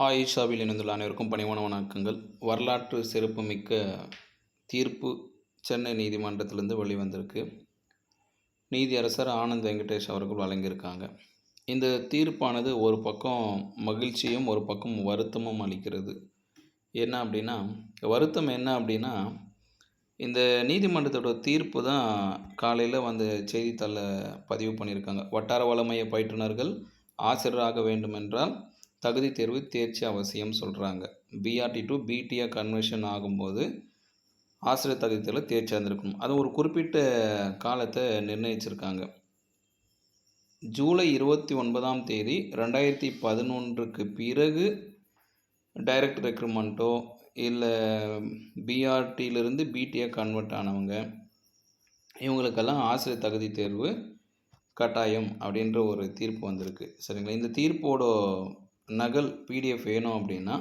ஆயிஷாவில் இணைந்துள்ள அனைவருக்கும் பணிவான வணக்கங்கள். வரலாற்று சிறப்புமிக்க தீர்ப்பு சென்னை நீதிமன்றத்திலிருந்து வெளிவந்திருக்கு. நீதியரசர் ஆனந்த் வெங்கடேஷ் அவர்கள் வழங்கியிருக்காங்க. இந்த தீர்ப்பானது ஒரு பக்கம் மகிழ்ச்சியும் ஒரு பக்கம் வருத்தமும் அளிக்கிறது. வருத்தம் என்ன அப்படின்னா, இந்த நீதிமன்றத்தோட தீர்ப்பு தான் காலையில் வந்து செய்தித்தாளில் பதிவு பண்ணியிருக்காங்க. வட்டார வளமைய பயிற்றுனர்கள் ஆசிரியராக வேண்டுமென்றால் தகுதி தேர்வு தேர்ச்சி அவசியம் சொல்கிறாங்க. பிஆர்டி டு பிடிஏ கன்வர்ஷன் ஆகும்போது ஆசிரியர் தகுதி தேர்வில் தேர்ச்சி அடைந்திருக்கணும். அது ஒரு குறிப்பிட்ட காலத்தை நிர்ணயிச்சிருக்காங்க. ஜூலை 29 2011 பிறகு டைரக்ட் ரெக்ரூட்மெண்ட்டோ இல்லை பிஆர்டியிலிருந்து பிடிஏ கன்வெர்ட் ஆனவங்க இவங்களுக்கெல்லாம் ஆசிரியர் தகுதி தேர்வு கட்டாயம் அப்படின்ற ஒரு தீர்ப்பு வந்திருக்கு. சரிங்களா? இந்த தீர்ப்போட நகல் பிடிஎஃப் வேணும் அப்படின்னா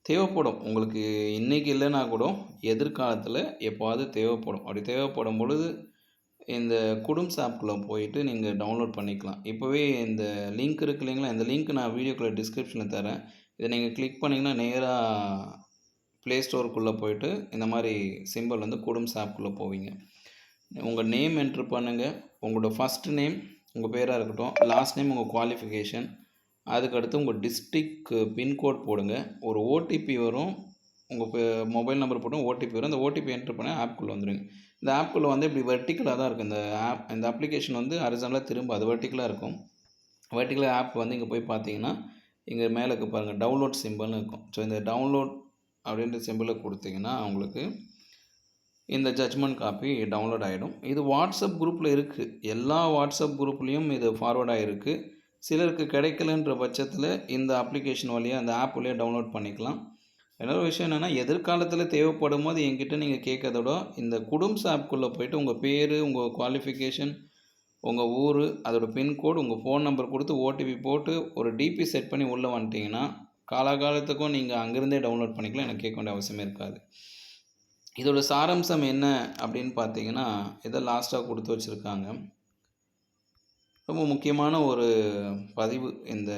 தேவைப்படும். உங்களுக்கு இன்றைக்கி இல்லைன்னா கூட எதிர்காலத்தில் எப்போவாது தேவைப்படும். அப்படி தேவைப்படும் பொழுது இந்த குடும்ஸ் ஆப்குள்ளே போயிட்டு நீங்கள் டவுன்லோட் பண்ணிக்கலாம். இப்போவே இந்த லிங்க் இருக்குது இல்லைங்களா, இந்த லிங்க் நான் வீடியோக்குள்ளே டிஸ்கிரிப்ஷனில் தரேன். இதை நீங்கள் கிளிக் பண்ணிங்கன்னா நேராக ப்ளே ஸ்டோருக்குள்ளே போயிட்டு இந்த மாதிரி சிம்பிள் வந்து குடும்ஸ் ஆப்குள்ளே போவீங்க. உங்கள் நேம் என்ட்ரு பண்ணுங்கள். உங்களோட ஃபஸ்ட்டு நேம் உங்கள் பேராக இருக்கட்டும், லாஸ்ட் நேம் உங்கள் குவாலிஃபிகேஷன், அதுக்கடுத்து உங்கள் டிஸ்ட்ரிக் பின்கோட் போடுங்க. ஒரு ஓடிபி வரும். உங்கள் மொபைல் நம்பர் போட்டு ஓடிபி வரும். அந்த ஓடிபி என்ட்ரு பண்ண ஆப்குள்ளே வந்துடுங்க. இந்த ஆப்குள்ளே வந்து இப்படி வெர்டிக்கலாக தான் இருக்கும். இந்த அப்ளிகேஷன் வந்து ஹரிசாண்டலாக திரும்ப அது வெர்டிக்கலாக இருக்கும். வெர்டிக்கலாக ஆப் வந்து இங்கே போய் பார்த்தீங்கன்னா இங்கே மேலே இருக்க பாருங்கள், டவுன்லோட் சிம்பிள்னு இருக்கும். ஸோ இந்த டவுன்லோட் அப்படின்ற சிம்பிளை கொடுத்தீங்கன்னா உங்களுக்கு இந்த ஜட்ஜ்மெண்ட் காப்பி டவுன்லோட் ஆகிடும். இது வாட்ஸ்அப் குரூப்பில் இருக்குது. எல்லா வாட்ஸ்அப் குரூப்லேயும் இது ஃபார்வர்ட் ஆகிருக்கு. சிலருக்கு கிடைக்கலன்ற பட்சத்தில் இந்த அப்ளிகேஷன் வழியாக அந்த ஆப் வழியாக டவுன்லோட் பண்ணிக்கலாம். இன்னொரு விஷயம் என்னென்னா, எதிர்காலத்தில் தேவைப்படும் போது என்கிட்ட நீங்கள் கேட்கறதோட இந்த குடும்ஸ் ஆப்குள்ளே போய்ட்டு உங்கள் பேர், உங்கள் குவாலிஃபிகேஷன், உங்கள் ஊர், அதோட பின்கோடு, உங்கள் ஃபோன் நம்பர் கொடுத்து ஓடிபி போட்டு ஒரு டிபி செட் பண்ணி உள்ளே வந்துட்டிங்கன்னா காலகாலத்துக்கும் நீங்கள் அங்கேருந்தே டவுன்லோட் பண்ணிக்கலாம். எனக்கு கேட்க வேண்டிய அவசியமே இருக்காது. இதோட சாராம்சம் என்ன அப்படின்னு பார்த்தீங்கன்னா, இதை லாஸ்ட்டாக கொடுத்து வச்சுருக்காங்க. ரொம்ப முக்கியமான ஒரு பதிவு இந்த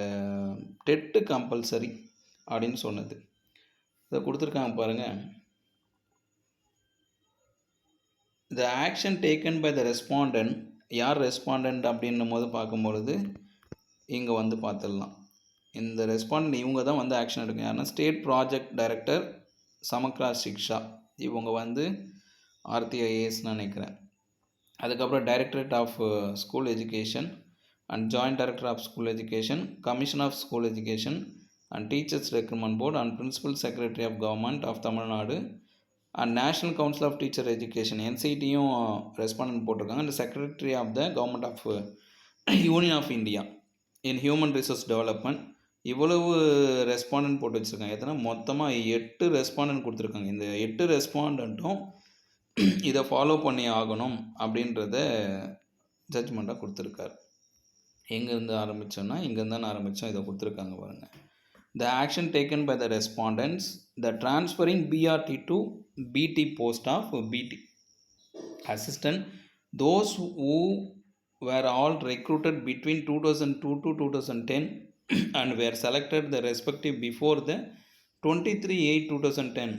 டெட்டு கம்பல்சரி அப்படின்னு சொன்னது. இதை கொடுத்துருக்காங்க பாருங்கள். The action taken by the respondent, யார் ரெஸ்பாண்டன்ட் அப்படின்னும் போது பார்க்கும்பொழுது இங்கே வந்து பார்த்துடலாம். இந்த ரெஸ்பாண்டன்ட் இவங்க தான் வந்து ஆக்ஷன் எடுக்க. யாருன்னா state project director Samagra Shiksha, இவங்க வந்து ஆர்டிஐஏஎஸ்ன்னு நினைக்கிறேன். அதுக்கப்புறம் directorate of school education and joint director of school education, commission of school education and teachers recruitment board and principal secretary of government of Tamil Nadu and national council of teacher education என்சிடியும் respondent போட்டிருக்காங்க. And secretary of the government of union of India in human resource development. இவ்வளவு respondent போட்டு வச்சுருக்காங்க. எத்தனை மொத்தமாக 8 respondent கொடுத்துருக்காங்க. இந்த 8 ரெஸ்பாண்டண்ட்டும் இதை ஃபாலோ பண்ணி ஆகணும் அப்படின்றத ஜட்ஜ்மெண்ட்டாக கொடுத்துருக்காரு. எங்கேருந்து ஆரம்பித்தோன்னா இங்கேருந்து தான் ஆரம்பித்தோம். இதை கொடுத்துருக்காங்க பாருங்கள். The action taken by the respondents, the transferring BRT to BT post of BT assistant, those who were all recruited between 2002 to 2010 and were selected the respective before the 23/8/2010.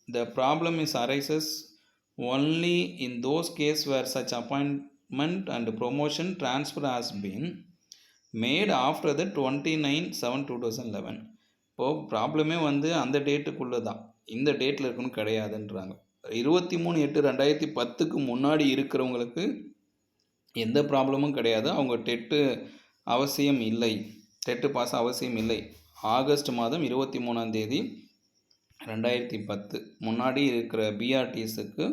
The problem is arises only in those cases where such appointment and promotion transfer has been made after the 29/7/2011. இப்போது ப்ராப்ளமே வந்து அந்த டேட்டுக்குள்ளே தான், இந்த டேட்டில் இருக்குன்னு கிடையாதுன்றாங்க. 23/8/2010 முன்னாடி இருக்கிறவங்களுக்கு எந்த ப்ராப்ளமும் கிடையாது. அவங்க டெட்டு அவசியம் இல்லை, டெட்டு பாஸ் அவசியம் இல்லை. ஆகஸ்ட் மாதம் 23 2010 முன்னாடி இருக்கிற பிஆர்டிஎஸுக்கு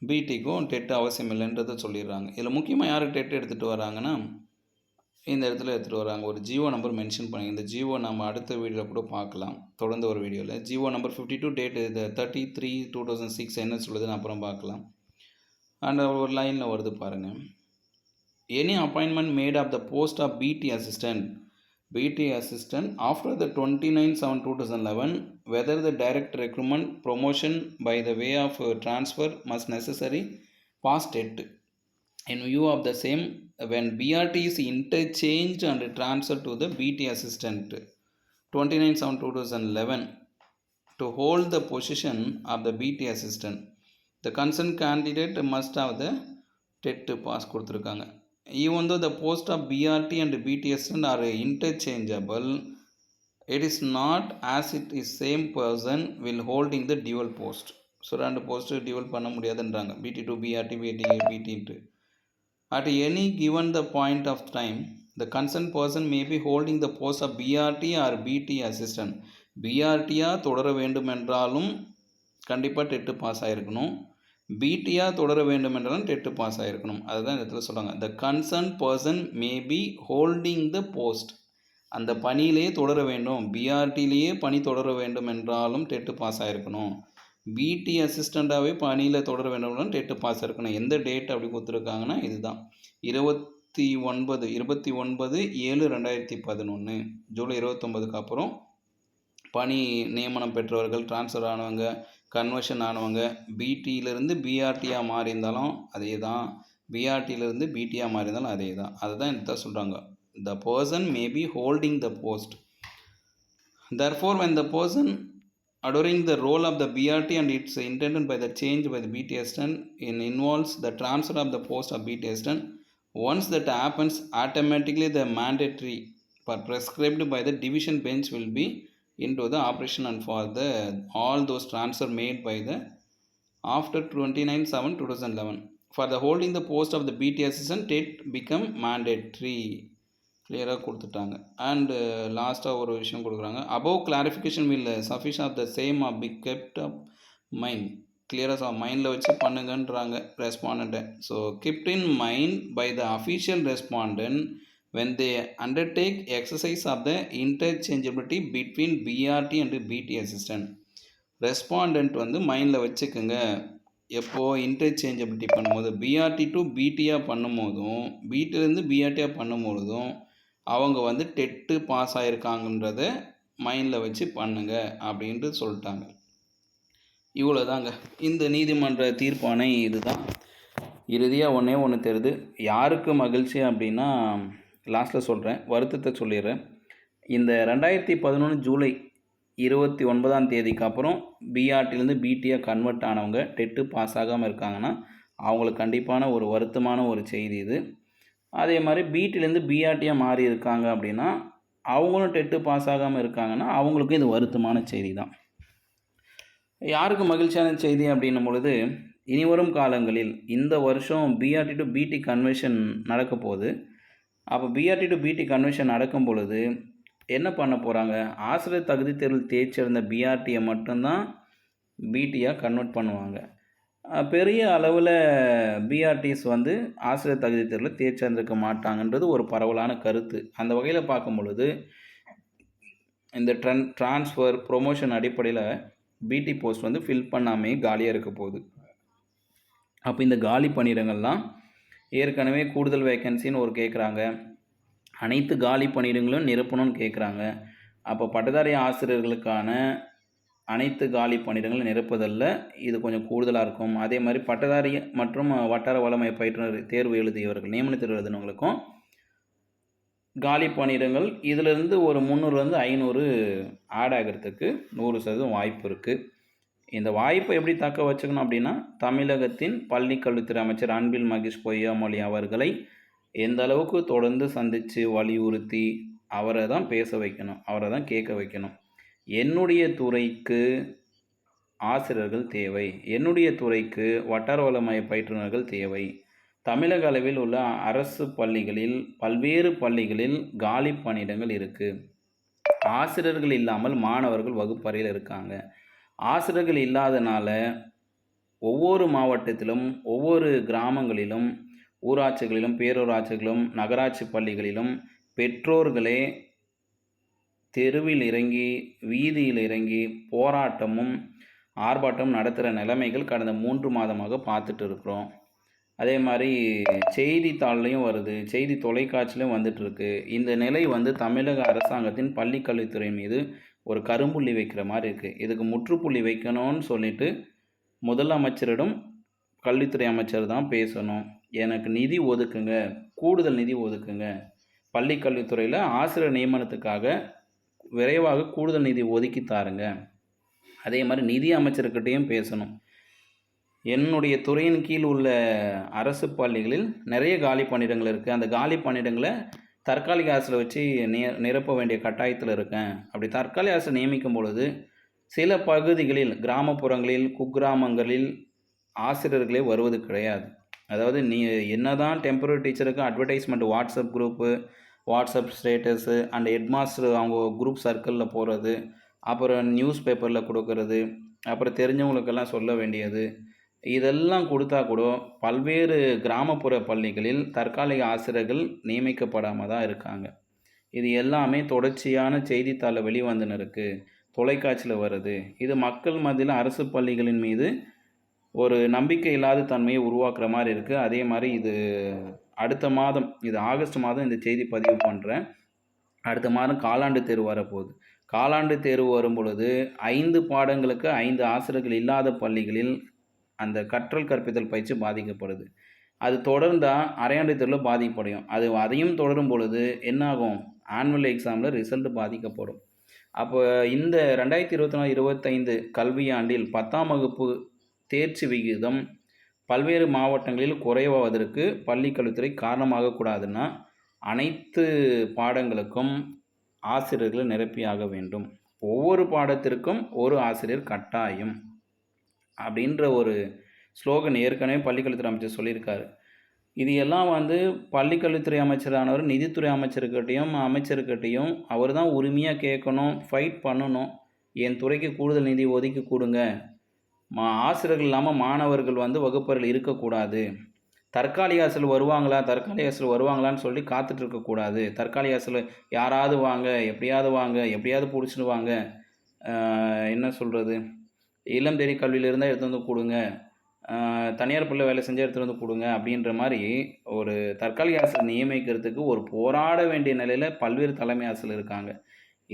பிடிக்கும் டெட்டு அவசியம் இல்லைன்றதை சொல்லிடுறாங்க. இதில் முக்கியமாக யார் டெட்டு எடுத்துகிட்டு வராங்கன்னா, இந்த இடத்துல எடுத்துகிட்டு வராங்க. ஒரு ஜிஓ நம்பர் மென்ஷன் பண்ணி, இந்த ஜிஓ நம்ம அடுத்த வீடியோவில் கூட பார்க்கலாம். தொடர்ந்து ஒரு வீடியோவில் ஜிஓ நம்பர் 52 டேட்டு 33/2006 என்ன சொல்லுதுன்னு அப்புறம் பார்க்கலாம். அண்ட் ஒரு லைனில் வருது பாருங்கள். Any appointment made of the post of PT assistant after the 29/7/2011 whether the direct recruitment promotion by the way of transfer must necessary pass TET in view of the same when BRT is interchanged and transferred to the BT assistant. 29/7/2011 to hold the position of the BT assistant. The concerned candidate must have the TET pass கொடுத்துருக்காங்க. Even though the post of BRT and BT assistant are interchangeable, it is not as it is same person will holding the dual post. So ரெண்டு post dual பண்ண முடியாதுன்றாங்க. BT2 BRT BT at any given the point of time the concerned person may be holding the post of BRT or BT assistant. BRTயா தொடர வேண்டுமென்றாலும் கண்டிப்பாக TET pass ஆகிருக்கணும், பிடியாக தொடர வேண்டுமென்றாலும் TET pass ஆகிருக்கணும். அதுதான் இந்த இடத்துல சொல்கிறாங்க. The concern person may be holding the post. அந்த பணியிலேயே தொடர வேண்டும், பிஆர்டிலேயே பணி தொடர வேண்டும் என்றாலும் டெட்டு பாஸ் ஆகிருக்கணும். பிடி அசிஸ்டண்ட்டாகவே பணியில் தொடர வேண்டும்னாலும் டெட்டு பாஸ் இருக்கணும். எந்த டேட் அப்படி கொடுத்துருக்காங்கன்னா இதுதான் 29/7/2011 ஜூலை 29க்கு அப்புறம் பணி நியமனம் பெற்றவர்கள், டிரான்ஸ்ஃபர் ஆனவங்க, கன்வர்ஷன் ஆனவங்க, பிடியிலேருந்து பிஆர்டியாக மாறி இருந்தாலும் அதே தான், பிஆர்டியிலேருந்து பிடியாக மாறி இருந்தாலும் அதே தான். அதுதான் இதுதான் சொல்கிறாங்க. The person may be holding the post. Therefore, when the person adhering the role of the BRT and it's intended by the change by the BT assistant involves the transfer of the post of BT assistant, once that happens, automatically the mandatory for prescribed by the division bench will be into the operation and for the all those transfer made by the after 29/7/2011 for the holding the post of the BT assistant it become mandatory. கிளியராக கொடுத்துட்டாங்க. And லாஸ்ட்டாக ஒரு விஷயம் கொடுக்குறாங்க. Above clarification will sufficient of the same of be kept up mind. கிளியராக மைண்டில் வச்சு பண்ணுங்கன்றாங்க ரெஸ்பாண்டண்ட்டை. So kept in mind by the official respondent when they undertake exercise of the interchangeability between BRT and BT assistant. Respondent மைண்டில் வச்சுக்கோங்க, எப்போது இன்டர்சேஞ்சபிலிட்டி பண்ணும்போது BRT to பிடியாக பண்ணும்போதும் பிடிலேருந்து பிஆர்டியாக பண்ணும்பொழுதும் அவங்க டெட்டு பாஸ் ஆகிருக்காங்கன்றத மைண்டில் வச்சு பண்ணுங்க அப்படின்ட்டு சொல்லிட்டாங்க. இவ்வளோ தாங்க இந்த நீதிமன்ற தீர்ப்பானை. இதுதான் இறுதியாக ஒன்று தெரியுது. யாருக்கு மகிழ்ச்சி அப்படின்னா லாஸ்ட்டில் சொல்கிறேன், வருத்தத்தை சொல்லிடுறேன். இந்த 2011 ஜூலை 29 அப்புறம் பிஆர்டிலேருந்து பிடியாக கன்வெர்ட் ஆனவங்க டெட்டு பாஸ் ஆகாமல் இருக்காங்கன்னா அவங்களுக்கு கண்டிப்பான ஒரு வருத்தமான ஒரு செய்தி இது. அதே மாதிரி பிடிலேருந்து பிஆர்டியாக மாறி இருக்காங்க அப்படின்னா அவங்களும் டெட்டு பாஸ் ஆகாமல் இருக்காங்கன்னா அவங்களுக்கும் இது வருத்தமான செய்தி தான். யாருக்கு மகிழ்ச்சியான செய்தி அப்படின்னும் பொழுது, இனிவரும் காலங்களில் இந்த வருஷம் பிஆர்டி டு பிடி கன்வென்ஷன் நடக்க போகுது. அப்போ பிஆர்டி டு பிடி கன்வென்ஷன் நடக்கும் பொழுது என்ன பண்ண போகிறாங்க, ஆசிரியர் தகுதி தேர்வில் தேர்ச்சிருந்த பிஆர்டியை மட்டும்தான் பிடியாக கன்வெர்ட் பண்ணுவாங்க. பெரிய அளவில் பிஆர்டிஸ் ஆசிரியர் தகுதி தேர்வில் தேர்ச்சி அடைந்திருக்க மாட்டாங்கன்றது ஒரு பரவலான கருத்து. அந்த வகையில் பார்க்கும் பொழுது இந்த ட்ரான்ஸ்ஃபர் ப்ரொமோஷன் அடிப்படையில் பிடி போஸ்ட் ஃபில் பண்ணாமே காலியாக இருக்க போகுது. அப்போ இந்த காலி பணியிடங்கள்லாம் ஏற்கனவே கூடுதல் வேக்கன்சின்னு ஒரு கேட்குறாங்க, அனைத்து காலி பணியிடங்களும் நிரப்பணும்னு கேட்குறாங்க. அப்போ பட்டதாரி ஆசிரியர்களுக்கான அனைத்து காலி பணியிடங்களும் நிரப்புதல்ல இது கொஞ்சம் கூடுதலாக இருக்கும். அதே மாதிரி பட்டதாரி மற்றும் வட்டார வளமை பயிற்றுனர் தேர்வு எழுதியவர்கள், நியமன தேர்வு எழுதினவங்களுக்கும் காலி பணியிடங்கள் இதிலிருந்து ஒரு 300-500 ஆட் ஆகிறதுக்கு 100% வாய்ப்பு இருக்குது. இந்த வாய்ப்பை எப்படி தக்க வச்சுக்கணும் அப்படின்னா, தமிழகத்தின் பள்ளி கல்வித்துறை அமைச்சர் அன்பில் மகேஷ் பொய்யாமொழி அவர்களை எந்த அளவுக்கு தொடர்ந்து சந்தித்து வலியுறுத்தி அவரை தான் பேச வைக்கணும், அவரை தான் கேட்க வைக்கணும். என்னுடைய துறைக்கு ஆசிரியர்கள் தேவை, என்னுடைய துறைக்கு வட்டார வளமை பயிற்றுனர்கள் தேவை. தமிழக அளவில் உள்ள அரசு பள்ளிகளில் பல்வேறு பள்ளிகளில் காலி பணியிடங்கள் இருக்குது. ஆசிரியர்கள் இல்லாமல் மாணவர்கள் வகுப்பறையில் இருக்காங்க. ஆசிரியர்கள் இல்லாதனால ஒவ்வொரு மாவட்டத்திலும் ஒவ்வொரு கிராமங்களிலும் ஊராட்சிகளிலும் பேரூராட்சிகளிலும் நகராட்சி பள்ளிகளிலும் பெற்றோர்களே தெருவில் இறங்கி வீதியில் இறங்கி போராட்டமும் ஆர்ப்பாட்டமும் நடத்துகிற நிலைமைகள் கடந்த 3 மாதமாக பார்த்துட்டு இருக்கிறோம். அதே மாதிரி செய்தித்தாள்லையும் வருது, செய்தி தொலைக்காட்சியிலையும் வந்துட்டுருக்கு. இந்த நிலை தமிழக அரசாங்கத்தின் பள்ளி கல்வித்துறை மீது ஒரு கரும்புள்ளி வைக்கிற மாதிரி இருக்குது. இதுக்கு முற்றுப்புள்ளி வைக்கணும்னு சொல்லிட்டு முதலமைச்சரிடம் கல்வித்துறை அமைச்சர் தான் பேசணும். எனக்கு நிதி ஒதுக்குங்க, கூடுதல் நிதி ஒதுக்குங்க, பள்ளி கல்வித்துறையில் ஆசிரியர் நியமனத்துக்காக விரைவாக கூடுதல் நிதி ஒதுக்கி தாருங்க. அதே மாதிரி நிதி அமைச்சர்கிட்டையும் பேசணும். என்னுடைய துறையின் கீழ் உள்ள அரசு பள்ளிகளில் நிறைய காலி பணியிடங்கள் இருக்குது. அந்த காலி பணியிடங்களை தற்காலிக ஆசிரியரை வச்சு நிரப்ப வேண்டிய கட்டாயத்தில் இருக்கேன். அப்படி தற்காலிக ஆசிரியர் நியமிக்கும் பொழுது சில பகுதிகளில், கிராமப்புறங்களில், குக்கிராமங்களில் ஆசிரியர்களே வருவது கிடையாது. அதாவது நீ என்னதான் டெம்பரரி டீச்சருக்கு advertisement WhatsApp group, WhatsApp status and headmaster அவங்க குரூப் சர்க்கிளில் போகிறது, அப்புறம் நியூஸ் பேப்பரில் கொடுக்கறது, அப்புறம் தெரிஞ்சவங்களுக்கெல்லாம் சொல்ல வேண்டியது, இதெல்லாம் கொடுத்தா கூட பல்வேறு கிராமப்புற பள்ளிகளில் தற்காலிக ஆசிரியர்கள் நியமிக்கப்படாமல் தான் இருக்காங்க. இது எல்லாமே தொடர்ச்சியான செய்தித்தாளில் வெளிவந்துன்னு இருக்குது, தொலைக்காட்சியில் வருது. இது மக்கள் மத்தியில் அரசு பள்ளிகளின் மீது ஒரு நம்பிக்கை இல்லாத தன்மையை உருவாக்குற மாதிரி இருக்குது. அதே மாதிரி இது அடுத்த மாதம், இது ஆகஸ்ட் மாதம் இந்த செய்தி பதிவு பண்ணுறேன். அடுத்த மாதம் காலாண்டு தேர்வு வரப்போகுது. காலாண்டு தேர்வு வரும் பொழுது 5 பாடங்களுக்கு 5 ஆசிரியர்கள் இல்லாத பள்ளிகளில் அந்த கற்றல் கற்பித்தல் பயிற்சி பாதிக்கப்படுது. அது தொடர்ந்தால் அரையாண்டு தேர்வில் பாதிப்படையும். அதையும் தொடரும் பொழுது என்னாகும், ஆனுவல் எக்ஸாமில் ரிசல்ட் பாதிக்கப்படும். அப்போ இந்த 2024-25 கல்வியாண்டில் 10ஆம் வகுப்பு தேர்ச்சி விகிதம் பல்வேறு மாவட்டங்களில் குறைவதற்கு பள்ளிக்கல்வித்துறை காரணமாகக்கூடாதுன்னா அனைத்து பாடங்களுக்கும் ஆசிரியர்களை நிரப்பியாக வேண்டும். ஒவ்வொரு பாடத்திற்கும் ஒரு ஆசிரியர் கட்டாயம் அப்படின்ற ஒரு ஸ்லோகன் ஏற்கனவே பள்ளிக்கல்வித்துறை அமைச்சர் சொல்லியிருக்காரு. இது எல்லாம் பள்ளிக்கல்வித்துறை அமைச்சரானவர் நிதித்துறை அமைச்சர்கிட்டையும் அவர் தான் உரிமையாக கேட்கணும், ஃபைட் பண்ணணும். என் துறைக்கு கூடுதல் நிதி ஒதுக்கி கொடுங்க, ஆசிரியர்கள் இல்லாமல் மாணவர்கள் வகுப்பறையில் இருக்கக்கூடாது, தற்காலிக ஆசிரியர் வருவாங்களான்னு சொல்லி காத்துட்டு இருக்கக்கூடாது. தற்காலிக ஆசிரியர் யாராவது வாங்க, எப்படியாவது பிடிச்சிட்டு வாங்க, என்ன சொல்கிறது, இல்லம் தேடி கல்வியில் இருந்தால் எடுத்து வந்து கொடுங்க, தனியார் பள்ளியில் வேலை செஞ்சால் எடுத்துகிட்டு வந்து கொடுங்க அப்படின்ற மாதிரி ஒரு தற்காலிக ஆசிரியர் நியமிக்கிறதுக்கு ஒரு போராட வேண்டிய நிலையில் பல்வேறு தலைமை ஆசிரியர் இருக்காங்க.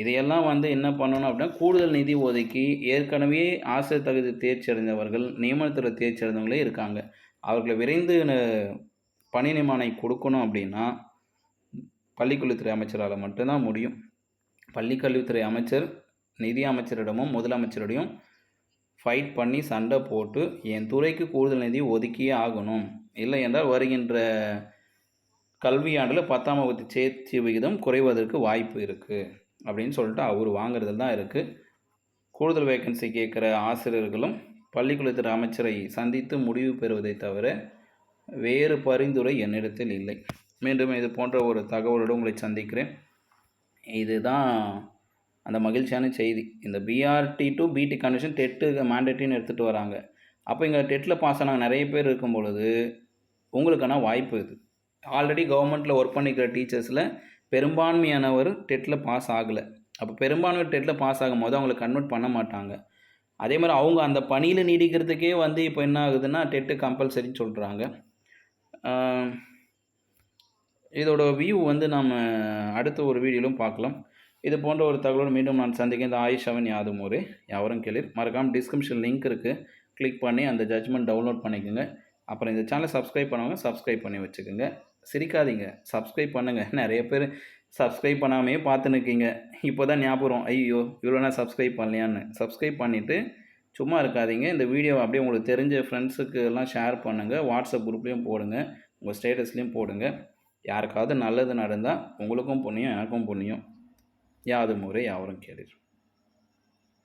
இதையெல்லாம் என்ன பண்ணணும் அப்படின்னா, கூடுதல் நிதி ஒதுக்கி ஏற்கனவே ஆசிரியர் தகுதி தேர்ச்சி அடைந்தவர்கள், நியமனத்தில் தேர்ச்சி அடைந்தவங்களே இருக்காங்க, அவர்களை விரைந்து பணி நியமனை கொடுக்கணும். அப்படின்னா பள்ளிக்கல்வித்துறை அமைச்சரால் மட்டும்தான் முடியும். பள்ளிக்கல்வித்துறை அமைச்சர் நிதி அமைச்சரிடமும் முதலமைச்சரிடையும் ஃபைட் பண்ணி சண்டை போட்டு என் துறைக்கு கூடுதல் நிதி ஒதுக்கியே ஆகணும், இல்லை என்றால் வருகின்ற கல்வியாண்டில் 10ஆம் வகுப்பு தேர்ச்சி விகிதம் குறைவதற்கு வாய்ப்பு இருக்குது அப்படின்னு சொல்லிட்டு அவர் வாங்குறதுல தான் இருக்குது. கூடுதல் வேக்கன்சி கேட்குற ஆசிரியர்களும் பள்ளிக்கல்வித்துறை அமைச்சரை சந்தித்து முடிவு பெறுவதை தவிர வேறு பரிந்துரை என்னிடத்தில் இல்லை. மீண்டும் இது போன்ற ஒரு தகவலோடு உங்களை சந்திக்கிறேன். இதுதான் அந்த மகிழ்ச்சியான செய்தி. இந்த பிஆர்டி டு பிடி கன்வர்ஷன் டெட்டு மேண்டேட்ரின்னு எடுத்துகிட்டு வராங்க. அப்போ இங்கே டெட்டில் பாஸ் ஆனாங்க நிறைய பேர் இருக்கும் பொழுது உங்களுக்கான வாய்ப்பு இது. ஆல்ரெடி கவர்மெண்ட்டில் ஒர்க் பண்ணிக்கிற டீச்சர்ஸில் பெரும்பான்மையானவர் டெட்டில் பாஸ் ஆகலை. அப்போ பெரும்பான்மையான டெட்டில் பாஸ் ஆகும் போது அவங்களை கன்வெர்ட் பண்ண மாட்டாங்க. அதே மாதிரி அவங்க அந்த பணியில் நீடிக்கிறதுக்கே இப்போ என்ன ஆகுதுன்னா டெட்டு கம்பல்சரின்னு சொல்கிறாங்க. இதோட வியூ நம்ம அடுத்த ஒரு வீடியோலும் பார்க்கலாம். இது போன்ற ஒரு தகவலோடு மீண்டும் நான் சந்திக்கிறேன். இந்த ஆயிஷாவின் யாதும் ஊரே யாவரும் கேளீர். மறக்காமல் டிஸ்கிரிப்ஷன் லிங்க் இருக்குது, கிளிக் பண்ணி அந்த ஜட்ஜ்மெண்ட் டவுன்லோட் பண்ணிக்கோங்க. அப்புறம் இந்த சேனலை சப்ஸ்கிரைப் பண்ணவங்க சப்ஸ்கிரைப் பண்ணி வச்சுக்கோங்க. சிரிக்காதீங்க, சப்ஸ்கிரைப் பண்ணுங்கள். நிறைய பேர் சப்ஸ்கிரைப் பண்ணாமே பார்த்துன்னு இருக்கீங்க. இப்போ தான் ஞாபகம், ஐயோ இவ்வளோ நான் சப்ஸ்கிரைப் பண்ணலையான்னு. சப்ஸ்கிரைப் பண்ணிவிட்டு சும்மா இருக்காதீங்க. இந்த வீடியோவை அப்படியே உங்களுக்கு தெரிஞ்ச ஃப்ரெண்ட்ஸுக்கு எல்லாம் ஷேர் பண்ணுங்கள். வாட்ஸ்அப் குரூப்லேயும் போடுங்க, உங்கள் ஸ்டேட்டஸ்லேயும் போடுங்க. யாருக்காவது நல்லது நடந்தால் உங்களுக்கும் புண்ணியம், எனக்கும் புண்ணியம். யாதும் ஊரே யாவரும் கேளீர்.